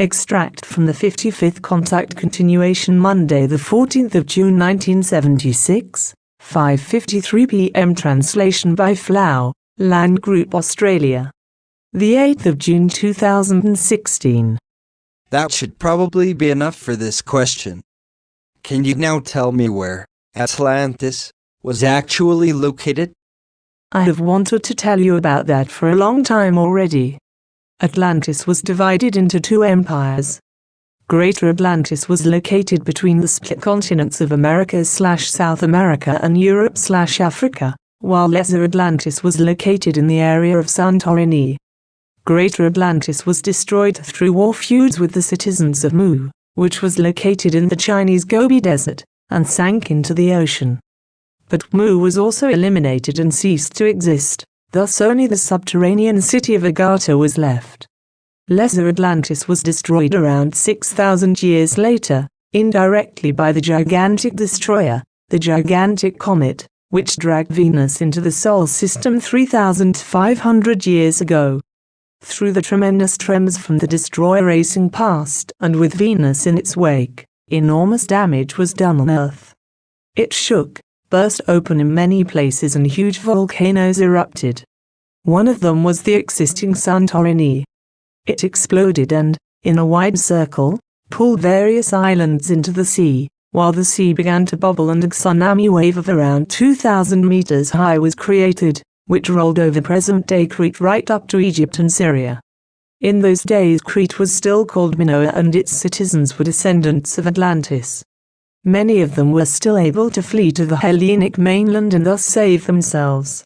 Extract from the 55th Contact Continuation, Monday the 14th of June 1976, 5:53 p.m. Translation by Flow, Land Group Australia. The 8th of June 2016. That should probably be enough for this question. Can you now tell me where Atlantis was actually located? I have wanted to tell you about that for a long time already. Atlantis was divided into two empires. Greater Atlantis was located between the split continents of America/South America and Europe/Africa, while Lesser Atlantis was located in the area of Santorini. Greater Atlantis was destroyed through war feuds with the citizens of Mu, which was located in the Chinese Gobi Desert, and sank into the ocean. But Mu was also eliminated and ceased to exist, thus only the subterranean city of Agartha was left. Lesser Atlantis was destroyed around 6,000 years later, indirectly by the gigantic destroyer, the gigantic comet, which dragged Venus into the Solar System 3,500 years ago. Through the tremendous tremors from the destroyer racing past and with Venus in its wake, enormous damage was done on Earth. It shook, burst open in many places, and huge volcanoes erupted. One of them was the existing Santorini. It exploded and, in a wide circle, pulled various islands into the sea, while the sea began to bubble and a tsunami wave of around 2,000 meters high was created, which rolled over present-day Crete right up to Egypt and Syria. In those days Crete was still called Minoa, and its citizens were descendants of Atlantis. Many of them were still able to flee to the Hellenic mainland and thus save themselves.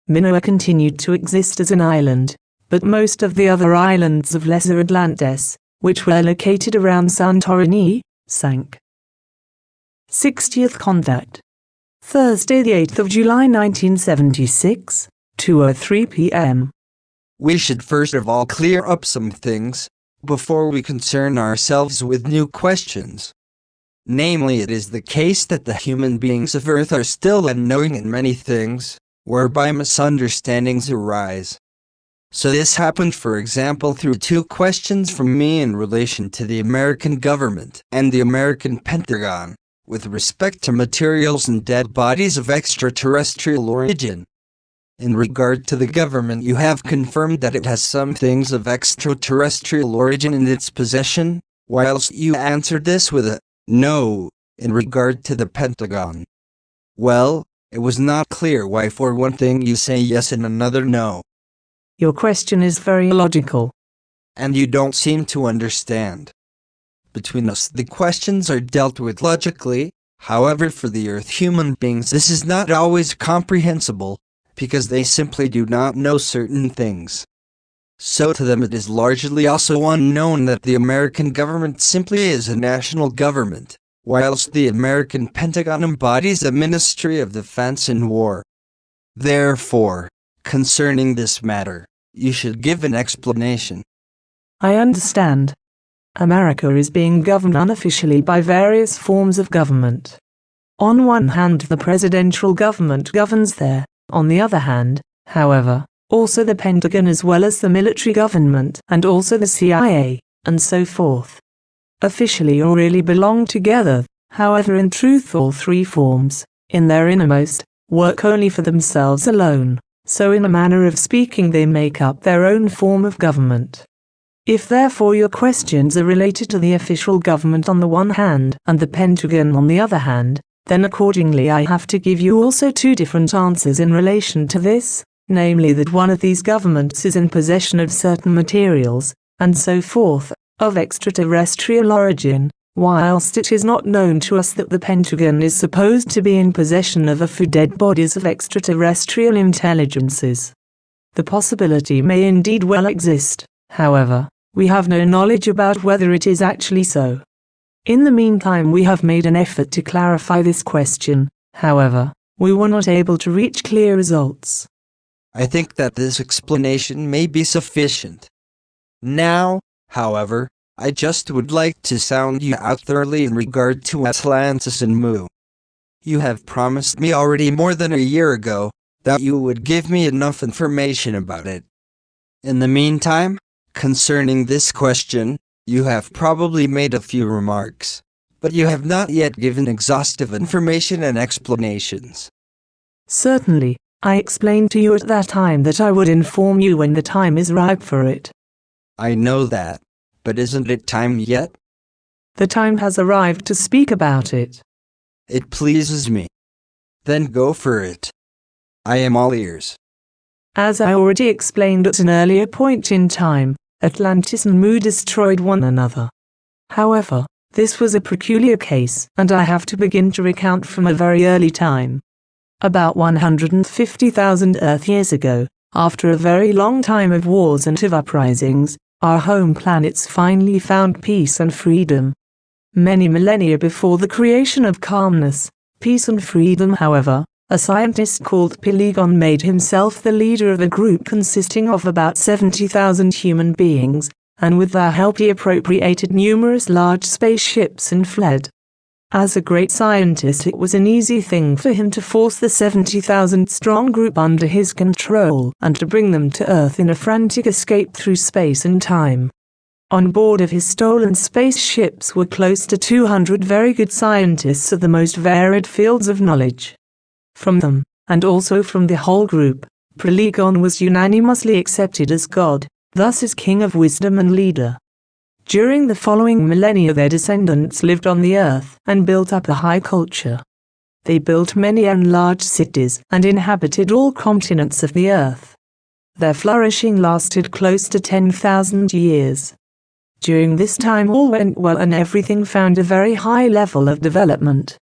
Minoa continued to exist as an island, but most of the other islands of Lesser Atlantis, which were located around Santorini, sank. 60th Contact. Thursday the 8th of July 1976, 2:03 p.m. We should first of all clear up some things, before we concern ourselves with new questions. Namely, it is the case that the human beings of Earth are still unknowing in many things, whereby misunderstandings arise. So this happened, for example, through two questions from me in relation to the American government and the American Pentagon, with respect to materials and dead bodies of extraterrestrial origin. In regard to the government, you have confirmed that it has some things of extraterrestrial origin in its possession, whilst you answered this with a no in regard to the Pentagon. Well, it was not clear why for one thing you say yes and another no. Your question is very illogical. And you don't seem to understand. Between us, the questions are dealt with logically. However, for the Earth human beings this is not always comprehensible, because they simply do not know certain things. So to them it is largely also unknown that the American government simply is a national government, whilst the American Pentagon embodies a Ministry of Defense and War. Therefore, concerning this matter, you should give an explanation. I understand. America is being governed unofficially by various forms of government. On one hand, the presidential government governs there. On the other hand, however, also the Pentagon as well as the military government and also the CIA, and so forth. Officially or really belong together, however in truth all three forms, in their innermost, work only for themselves alone, so in a manner of speaking they make up their own form of government. If therefore your questions are related to the official government on the one hand and the Pentagon on the other hand, then accordingly I have to give you also two different answers in relation to this, namely that one of these governments is in possession of certain materials, and so forth, of extraterrestrial origin, whilst it is not known to us that the Pentagon is supposed to be in possession of a few dead bodies of extraterrestrial intelligences. The possibility may indeed well exist, however, we have no knowledge about whether it is actually so. In the meantime we have made an effort to clarify this question, however, we were not able to reach clear results. I think that this explanation may be sufficient. Now, however, I just would like to sound you out thoroughly in regard to Atlantis and Mu. You have promised me already more than a year ago that you would give me enough information about it. In the meantime, concerning this question, You have probably made a few remarks, but you have not yet given exhaustive information and explanations. Certainly, I explained to you at that time that I would inform you when the time is ripe for it. I know that, but isn't it time yet? The time has arrived to speak about it. It pleases me. Then go for it. I am all ears. As I already explained at an earlier point in time, Atlantis and Mu destroyed one another. However, this was a peculiar case, and I have to begin to recount from a very early time. About 150,000 Earth years ago, after a very long time of wars and of uprisings, our home planets finally found peace and freedom. Many millennia before the creation of calmness, peace and freedom, however, a scientist called Pelegon made himself the leader of a group consisting of about 70,000 human beings, and with their help he appropriated numerous large spaceships and fled. As a great scientist, it was an easy thing for him to force the 70,000-strong group under his control and to bring them to Earth in a frantic escape through space and time. On board of his stolen spaceships were close to 200 very good scientists of the most varied fields of knowledge. From them, and also from the whole group, Pelegon was unanimously accepted as God, thus as king of wisdom and leader. During the following millennia their descendants lived on the earth and built up a high culture. They built many and large cities and inhabited all continents of the earth. Their flourishing lasted close to 10,000 years. During this time all went well and everything found a very high level of development.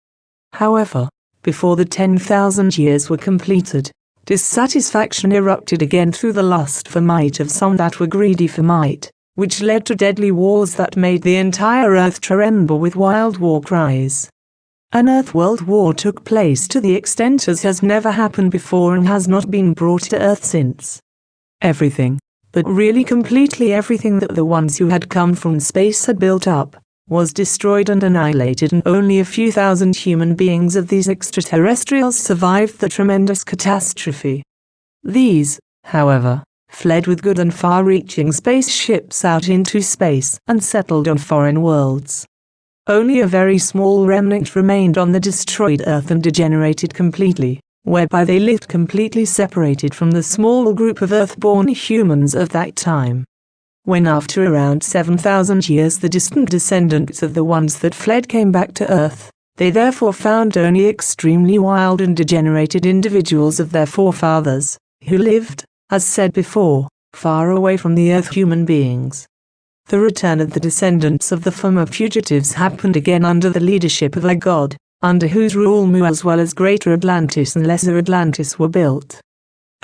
However, before the 10,000 years were completed, dissatisfaction erupted again through the lust for might of some that were greedy for might, which led to deadly wars that made the entire earth tremble with wild war cries. An earth-world war took place to the extent as has never happened before and has not been brought to earth since. Everything, but really completely everything that the ones who had come from space had built up, was destroyed and annihilated, and only a few thousand human beings of these extraterrestrials survived the tremendous catastrophe. These, however, fled with good and far-reaching spaceships out into space and settled on foreign worlds. Only a very small remnant remained on the destroyed Earth and degenerated completely, whereby they lived completely separated from the small group of Earth-born humans of that time. When after around 7,000 years the distant descendants of the ones that fled came back to Earth, they therefore found only extremely wild and degenerated individuals of their forefathers, who lived, as said before, far away from the Earth human beings. The return of the descendants of the former fugitives happened again under the leadership of a god, under whose rule Mu as well as Greater Atlantis and Lesser Atlantis were built.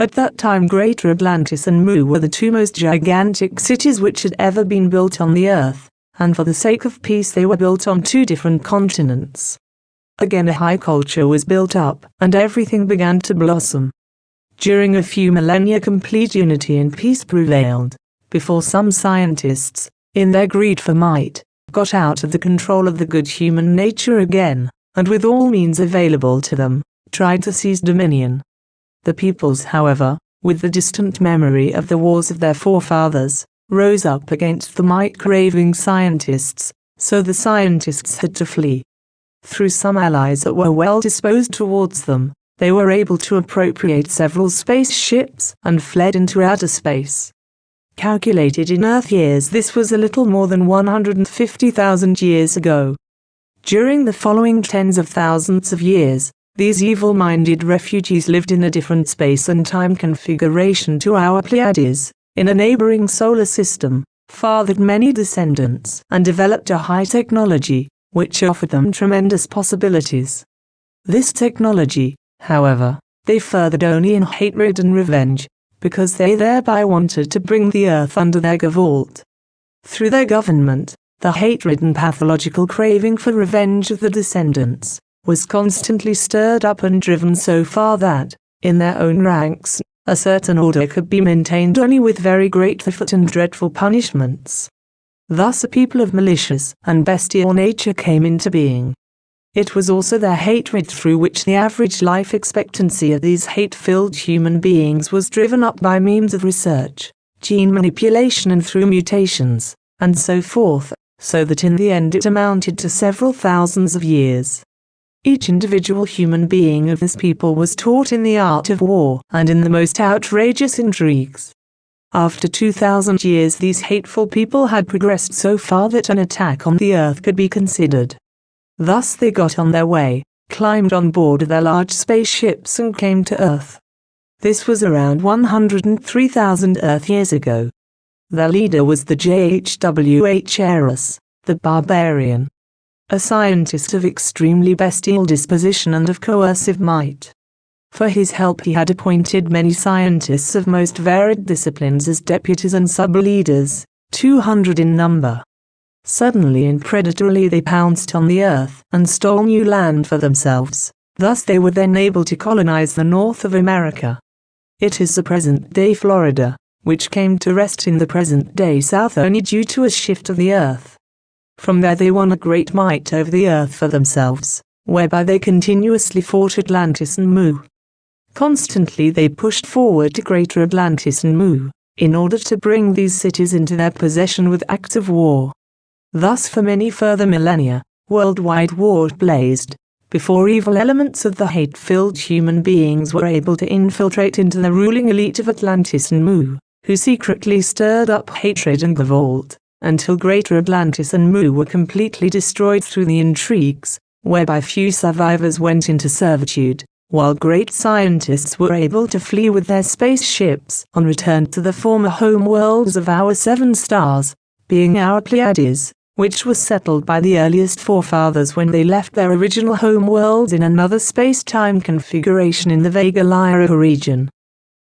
At that time Greater Atlantis and Mu were the two most gigantic cities which had ever been built on the Earth, and for the sake of peace they were built on two different continents. Again a high culture was built up, and everything began to blossom. During a few millennia complete unity and peace prevailed, before some scientists, in their greed for might, got out of the control of the good human nature again, and with all means available to them, tried to seize dominion. The peoples, however, with the distant memory of the wars of their forefathers, rose up against the might-craving scientists, so the scientists had to flee. Through some allies that were well disposed towards them, they were able to appropriate several spaceships and fled into outer space. Calculated in Earth years, this was a little more than 150,000 years ago. During the following tens of thousands of years, these evil-minded refugees lived in a different space and time configuration to our Pleiades, in a neighboring solar system, fathered many descendants, and developed a high technology, which offered them tremendous possibilities. This technology, however, they furthered only in hatred and revenge, because they thereby wanted to bring the Earth under their gavolt. Through their government, the hatred and pathological craving for revenge of the descendants was constantly stirred up and driven so far that, in their own ranks, a certain order could be maintained only with very great effort and dreadful punishments. Thus a people of malicious and bestial nature came into being. It was also their hatred through which the average life expectancy of these hate-filled human beings was driven up by means of research, gene manipulation and through mutations, and so forth, so that in the end it amounted to several thousands of years. Each individual human being of this people was taught in the art of war and in the most outrageous intrigues. After 2,000 years these hateful people had progressed so far that an attack on the earth could be considered. Thus they got on their way, climbed on board their large spaceships and came to Earth. This was around 103,000 Earth years ago. Their leader was the JHWH Eros, the Barbarian, a scientist of extremely bestial disposition and of coercive might. For his help he had appointed many scientists of most varied disciplines as deputies and sub-leaders, 200 in number. Suddenly and predatorily they pounced on the earth and stole new land for themselves. Thus they were then able to colonize the North of America. It is the present-day Florida, which came to rest in the present-day South only due to a shift of the earth. From there they won a great might over the earth for themselves, whereby they continuously fought Atlantis and Mu. Constantly they pushed forward to Greater Atlantis and Mu, in order to bring these cities into their possession with acts of war. Thus for many further millennia, worldwide war blazed, before evil elements of the hate-filled human beings were able to infiltrate into the ruling elite of Atlantis and Mu, who secretly stirred up hatred and revolt, until Greater Atlantis and Mu were completely destroyed through the intrigues, whereby few survivors went into servitude, while great scientists were able to flee with their spaceships and return to the former home worlds of our 7 stars, being our Pleiades, which was settled by the earliest forefathers when they left their original home worlds in another space-time configuration in the Vega Lyra region.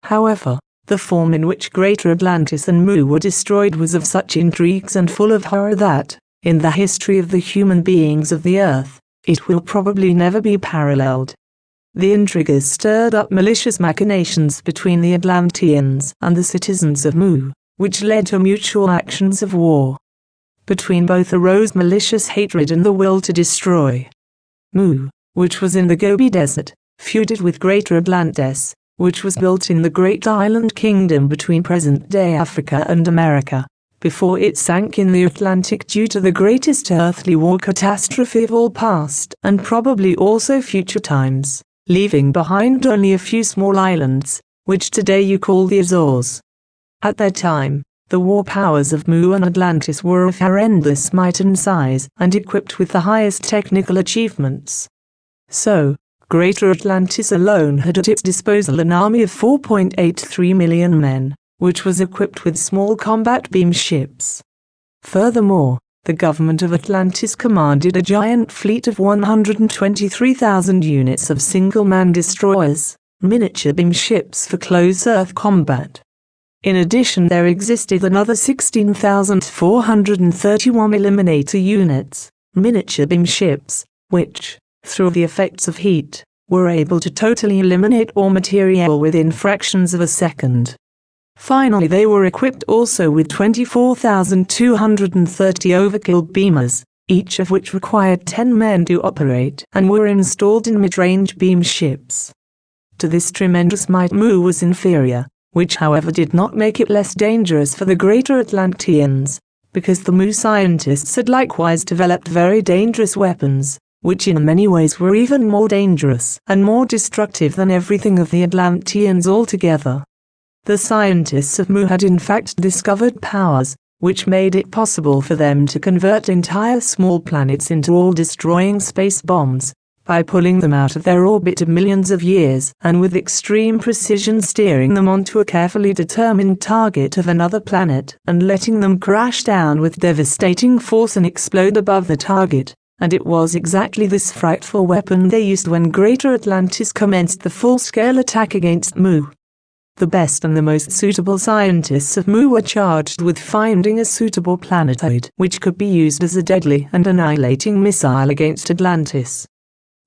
However, the form in which Greater Atlantis and Mu were destroyed was of such intrigues and full of horror that, in the history of the human beings of the earth, it will probably never be paralleled. The intriguers stirred up malicious machinations between the Atlanteans and the citizens of Mu, which led to mutual actions of war. Between both arose malicious hatred and the will to destroy. Mu, which was in the Gobi Desert, feuded with Greater Atlantis, which was built in the Great Island Kingdom between present-day Africa and America, before it sank in the Atlantic due to the greatest earthly war catastrophe of all past and probably also future times, leaving behind only a few small islands, which today you call the Azores. At that time, the war powers of Mu and Atlantis were of horrendous might and size and equipped with the highest technical achievements. So, Greater Atlantis alone had at its disposal an army of 4.83 million men, which was equipped with small combat beam ships. Furthermore, the government of Atlantis commanded a giant fleet of 123,000 units of single-man destroyers, miniature beam ships for close earth combat. In addition, there existed another 16,431 Eliminator units, miniature beam ships, which, through the effects of heat, were able to totally eliminate all material within fractions of a second. Finally, they were equipped also with 24,230 overkill beamers, each of which required 10 men to operate, and were installed in mid-range beam ships. To this tremendous might Mu was inferior, which however did not make it less dangerous for the Greater Atlanteans, because the Mu scientists had likewise developed very dangerous weapons, which in many ways were even more dangerous and more destructive than everything of the Atlanteans altogether. The scientists of Mu had in fact discovered powers, which made it possible for them to convert entire small planets into all-destroying space bombs, by pulling them out of their orbit of millions of years and with extreme precision steering them onto a carefully determined target of another planet and letting them crash down with devastating force and explode above the target. And it was exactly this frightful weapon they used when Greater Atlantis commenced the full-scale attack against Mu. The best and the most suitable scientists of Mu were charged with finding a suitable planetoid which could be used as a deadly and annihilating missile against Atlantis.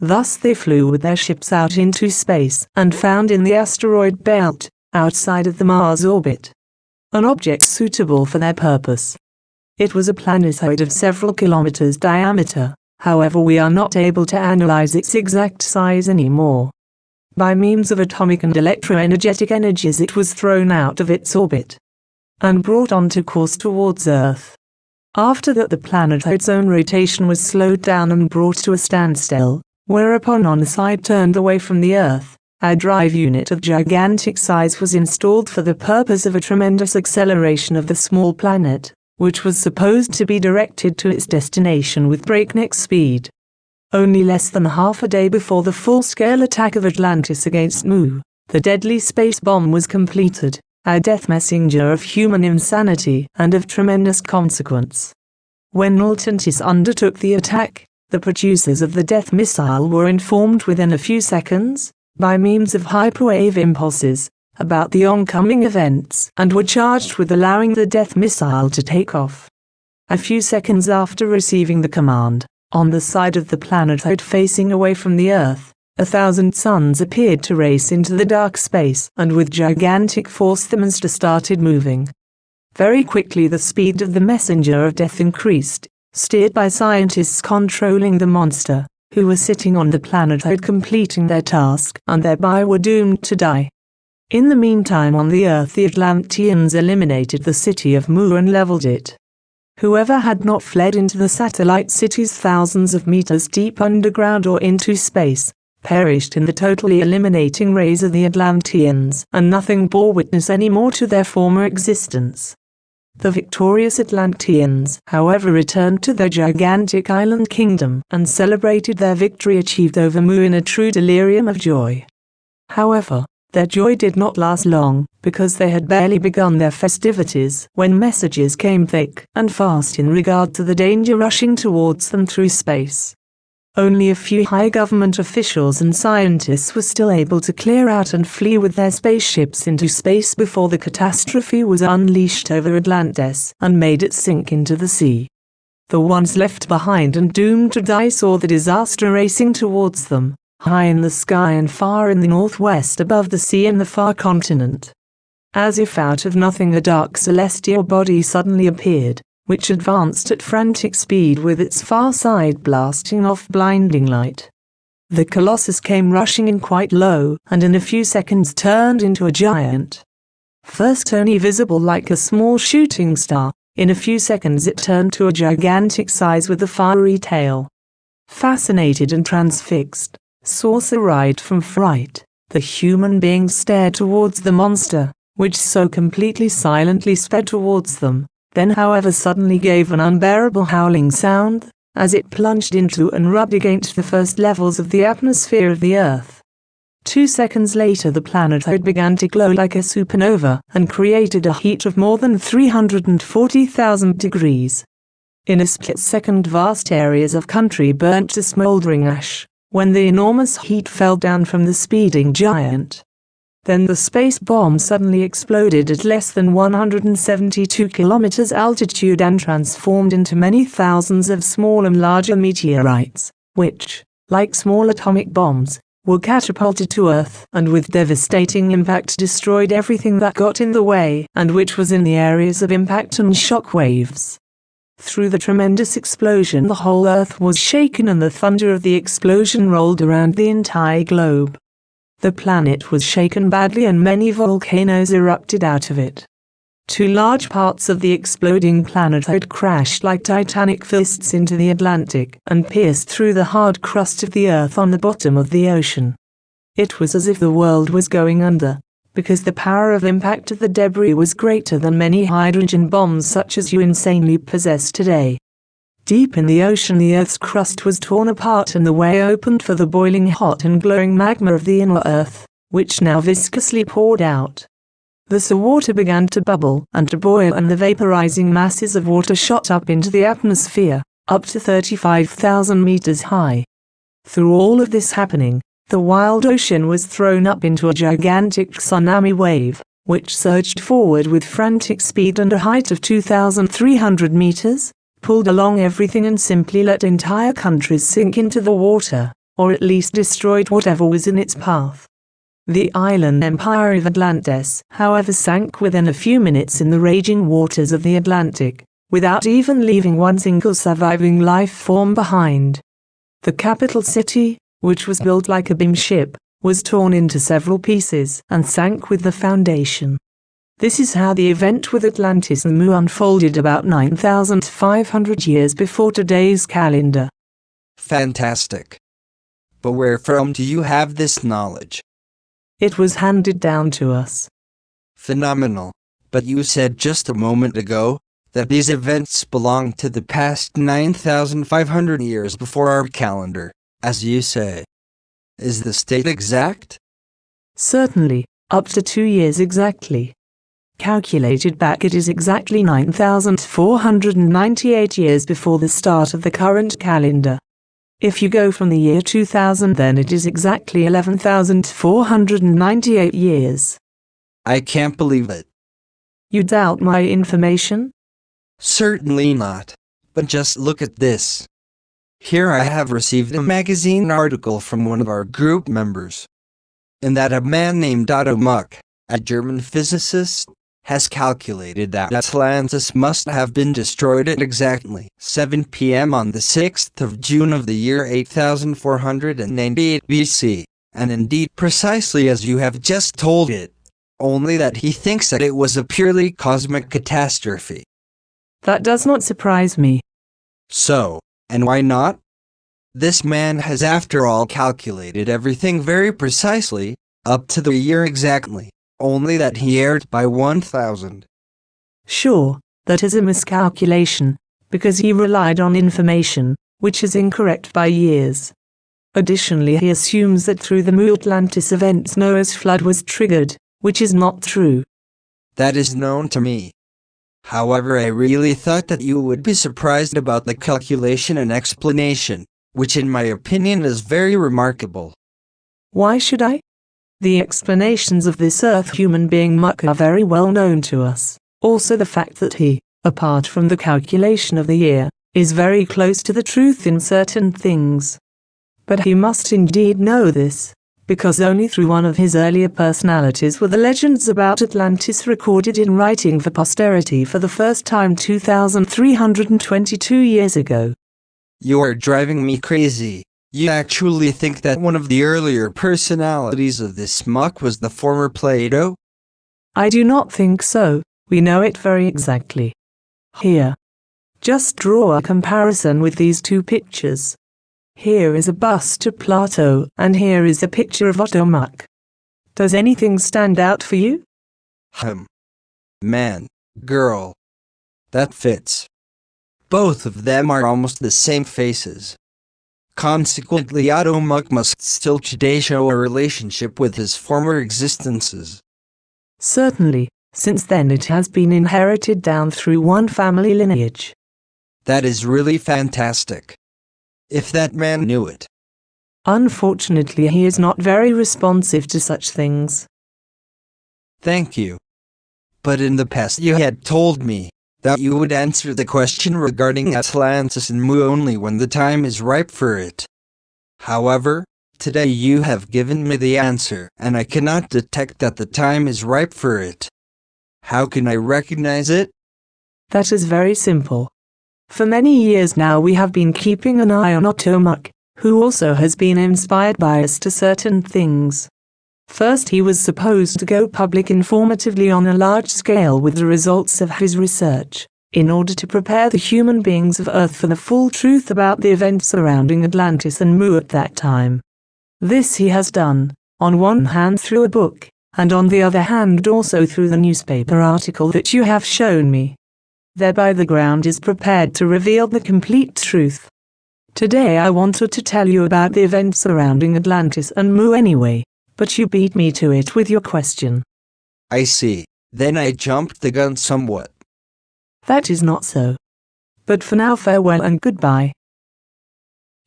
Thus they flew with their ships out into space and found in the asteroid belt, outside of the Mars orbit, an object suitable for their purpose. It was a planetoid of several kilometers diameter. However, we are not able to analyze its exact size anymore. By means of atomic and electroenergetic energies it was thrown out of its orbit and brought onto course towards Earth. After that, the planetoid's own rotation was slowed down and brought to a standstill, whereupon OnSide turned away from the Earth. A drive unit of gigantic size was installed for the purpose of a tremendous acceleration of the small planet, which was supposed to be directed to its destination with breakneck speed. Only less than half a day before the full-scale attack of Atlantis against Mu, the deadly space bomb was completed, a death messenger of human insanity and of tremendous consequence. When Atlantis undertook the attack, the producers of the death missile were informed within a few seconds, by means of hyperwave impulses, about the oncoming events and were charged with allowing the death missile to take off. A few seconds after receiving the command, on the side of the planetoid facing away from the Earth, 1,000 suns appeared to race into the dark space, and with gigantic force the monster started moving. Very quickly the speed of the messenger of death increased, steered by scientists controlling the monster, who were sitting on the planetoid completing their task and thereby were doomed to die. In the meantime on the Earth the Atlanteans eliminated the city of Mu and leveled it. Whoever had not fled into the satellite cities thousands of meters deep underground or into space, perished in the totally eliminating rays of the Atlanteans, and nothing bore witness any more to their former existence. The victorious Atlanteans, however, returned to their gigantic island kingdom and celebrated their victory achieved over Mu in a true delirium of joy. However, their joy did not last long, because they had barely begun their festivities when messages came thick and fast in regard to the danger rushing towards them through space. Only a few high government officials and scientists were still able to clear out and flee with their spaceships into space before the catastrophe was unleashed over Atlantis and made it sink into the sea. The ones left behind and doomed to die saw the disaster racing towards them, high in the sky and far in the northwest above the sea and the far continent. As if out of nothing a dark celestial body suddenly appeared, which advanced at frantic speed with its far side blasting off blinding light. The Colossus came rushing in quite low and in a few seconds turned into a giant. First only visible like a small shooting star, in a few seconds it turned to a gigantic size with a fiery tail. Fascinated and transfixed, saucer-eyed from fright, the human beings stared towards the monster, which so completely silently sped towards them, then however suddenly gave an unbearable howling sound, as it plunged into and rubbed against the first levels of the atmosphere of the Earth. 2 seconds later the planetoid began to glow like a supernova and created a heat of more than 340,000 degrees. In a split second vast areas of country burnt to smoldering ash, when the enormous heat fell down from the speeding giant. Then the space bomb suddenly exploded at less than 172 kilometers altitude and transformed into many thousands of small and larger meteorites, which, like small atomic bombs, were catapulted to Earth and with devastating impact destroyed everything that got in the way and which was in the areas of impact and shock waves. Through the tremendous explosion the whole Earth was shaken and the thunder of the explosion rolled around the entire globe. The planet was shaken badly and many volcanoes erupted out of it. 2 large parts of the exploding planetoid crashed like titanic fists into the Atlantic and pierced through the hard crust of the Earth on the bottom of the ocean. It was as if the world was going under, because the power of impact of the debris was greater than many hydrogen bombs such as you insanely possess today. Deep in the ocean the Earth's crust was torn apart and the way opened for the boiling hot and glowing magma of the inner Earth, which now viscously poured out. The seawater began to bubble and to boil and the vaporizing masses of water shot up into the atmosphere, up to 35,000 meters high. Through all of this happening, the wild ocean was thrown up into a gigantic tsunami wave, which surged forward with frantic speed and a height of 2,300 meters, pulled along everything and simply let entire countries sink into the water, or at least destroyed whatever was in its path. The island empire of Atlantis, however, sank within a few minutes in the raging waters of the Atlantic, without even leaving one single surviving life form behind. The capital city, which was built like a beam ship, was torn into several pieces and sank with the foundation. This is how the event with Atlantis and Mu unfolded about 9,500 years before today's calendar. Fantastic. But where from do you have this knowledge? It was handed down to us. Phenomenal. But you said just a moment ago that these events belong to the past 9,500 years before our calendar, as you say. Is the state exact? Certainly, up to 2 years exactly. Calculated back, it is exactly 9,498 years before the start of the current calendar. If you go from the year 2000, then it is exactly 11,498 years. I can't believe it. You doubt my information? Certainly not. But just look at this. Here I have received a magazine article from one of our group members. In that a man named Otto Muck, a German physicist, has calculated that Atlantis must have been destroyed at exactly 7 p.m. on the 6th of June of the year 8498 BC, and indeed precisely as you have just told it, only that he thinks that it was a purely cosmic catastrophe. That does not surprise me. So, and why not? This man has after all calculated everything very precisely, up to the year exactly. Only that he erred by 1,000. Sure, that is a miscalculation, because he relied on information, which is incorrect by years. Additionally, he assumes that through the Mu Atlantis events Noah's flood was triggered, which is not true. That is known to me. However, I really thought that you would be surprised about the calculation and explanation, which in my opinion is very remarkable. Why should I? The explanations of this Earth human being Muck are very well known to us. Also the fact that he, apart from the calculation of the year, is very close to the truth in certain things. But he must indeed know this, because only through one of his earlier personalities were the legends about Atlantis recorded in writing for posterity for the first time 2,322 years ago. You are driving me crazy. You actually think that one of the earlier personalities of this Muck was the former Plato? I do not think so. We know it very exactly. Here. Just draw a comparison with these two pictures. Here is a bust of Plato, and here is a picture of Otto Muck. Does anything stand out for you? Man, girl. That fits. Both of them are almost the same faces. Consequently, Otto Muck must still today show a relationship with his former existences. Certainly, since then it has been inherited down through one family lineage. That is really fantastic. If that man knew it. Unfortunately, he is not very responsive to such things. Thank you. But in the past you had told me that you would answer the question regarding Atlantis and Mu only when the time is ripe for it. However, today you have given me the answer, and I cannot detect that the time is ripe for it. How can I recognize it? That is very simple. For many years now we have been keeping an eye on Otto Muck, who also has been inspired by us to certain things. First, he was supposed to go public informatively on a large scale with the results of his research, in order to prepare the human beings of Earth for the full truth about the events surrounding Atlantis and Mu at that time. This he has done, on one hand through a book, and on the other hand also through the newspaper article that you have shown me. Thereby the ground is prepared to reveal the complete truth. Today I wanted to tell you about the events surrounding Atlantis and Mu anyway, but you beat me to it with your question. I see. Then I jumped the gun somewhat. That is not so. But for now, farewell and goodbye.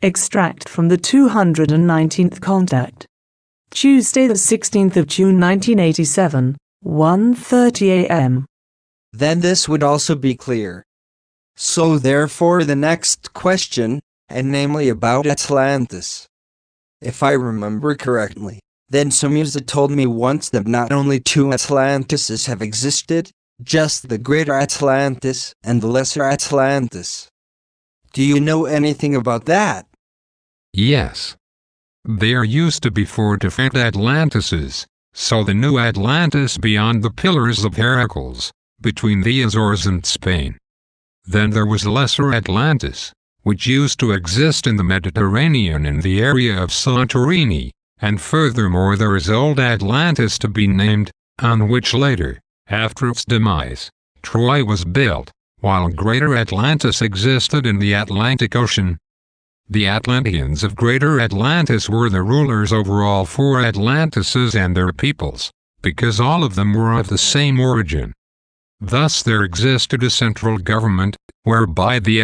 Extract from the 219th Contact. Tuesday the 16th of June 1987, 1:30 a.m. Then this would also be clear. So therefore the next question, and namely about Atlantis. If I remember correctly, then Somusa told me once that not only two Atlantises have existed, just the Greater Atlantis and the Lesser Atlantis. Do you know anything about that? Yes. There used to be 4 different Atlantises, So the new Atlantis beyond the Pillars of Heracles, between the Azores and Spain. Then there was Lesser Atlantis, which used to exist in the Mediterranean in the area of Santorini, and furthermore there is Old Atlantis to be named, on which later, after its demise, Troy was built, while Greater Atlantis existed in the Atlantic Ocean. The Atlanteans of Greater Atlantis were the rulers over all four Atlantises and their peoples, because all of them were of the same origin. Thus there existed a central government, whereby the